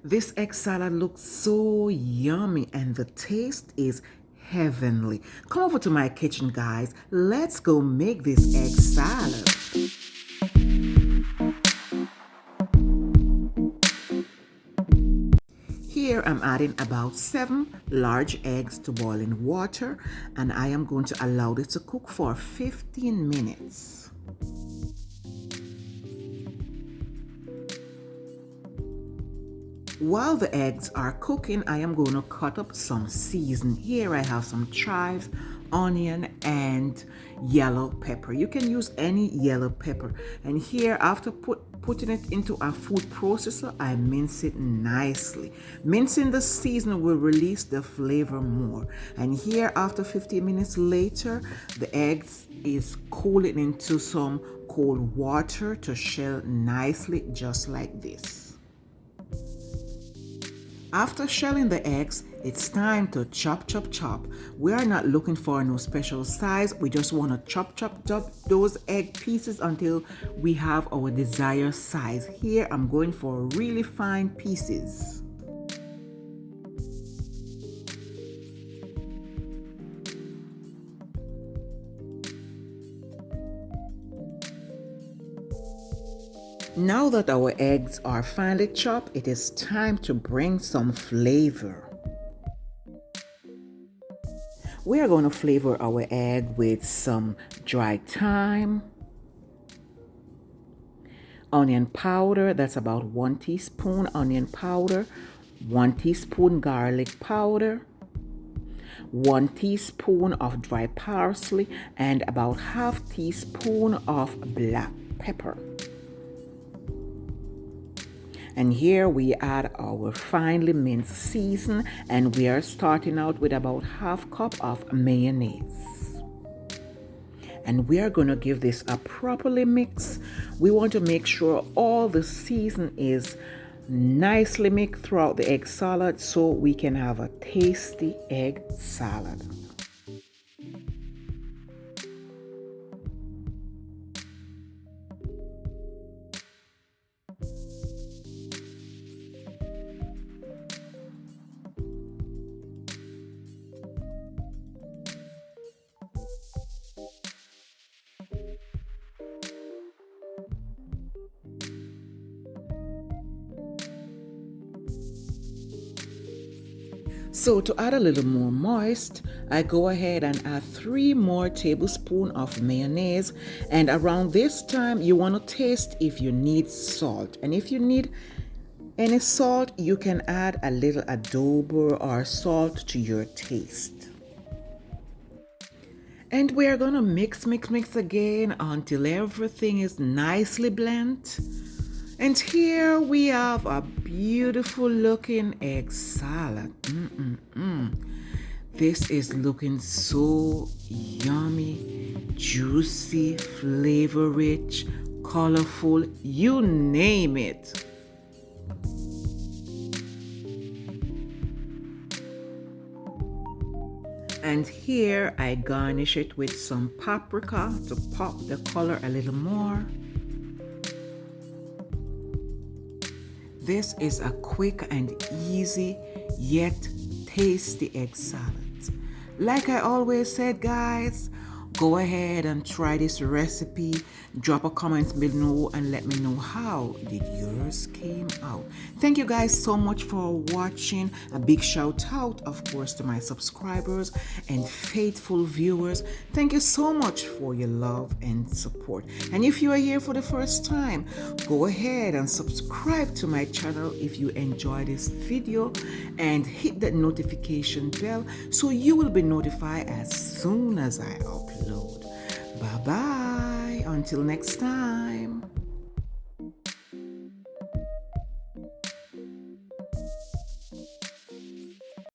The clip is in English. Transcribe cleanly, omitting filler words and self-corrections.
This egg salad looks so yummy and the taste is heavenly. Come over to my kitchen, guys. Let's go make this egg salad. Here I'm adding about 7 large eggs to boiling water, and I am going to allow this to cook for 15 minutes. While the eggs are cooking, I am going to cut up some seasoning. Here I have some chives, onion, and yellow pepper. You can use any yellow pepper. And here, after putting it into a food processor, I mince it nicely. Mincing the seasoning will release the flavor more. And here, after 15 minutes later, the eggs is cooling into some cold water to shell nicely, just like this. After shelling the eggs, it's time to chop, chop, chop. We are not looking for no special size. We just want to chop, chop, chop those egg pieces until we have our desired size. Here, I'm going for really fine pieces. Now that our eggs are finely chopped, it is time to bring some flavor. We are going to flavor our egg with some dried thyme, onion powder, that's about 1 teaspoon onion powder, 1 teaspoon garlic powder, 1 teaspoon of dry parsley, and about ½ teaspoon of black pepper. And here we add our finely minced season, and we are starting out with about ½ cup of mayonnaise. And we are going to give this a properly mix. We want to make sure all the season is nicely mixed throughout the egg salad so we can have a tasty egg salad. So to add a little more moist, I go ahead and add 3 more tablespoons of mayonnaise. And around this time, you want to taste if you need salt. And if you need any salt, you can add a little adobo or salt to your taste. And we are going to mix again until everything is nicely blended. And here we have a beautiful looking egg salad. This is looking so yummy, juicy, flavor rich, colorful, you name it. And here I garnish it with some paprika to pop the color a little more. This is a quick and easy yet tasty egg salad. Like I always said, guys, go ahead and try this recipe. Drop a comment below and let me know how did yours came out. Thank you guys so much for watching. A big shout out, of course, to my subscribers and faithful viewers. Thank you so much for your love and support. And if you are here for the first time, go ahead and subscribe to my channel if you enjoy this video and hit that notification bell so you will be notified as soon as I upload. Bye bye. Until next time.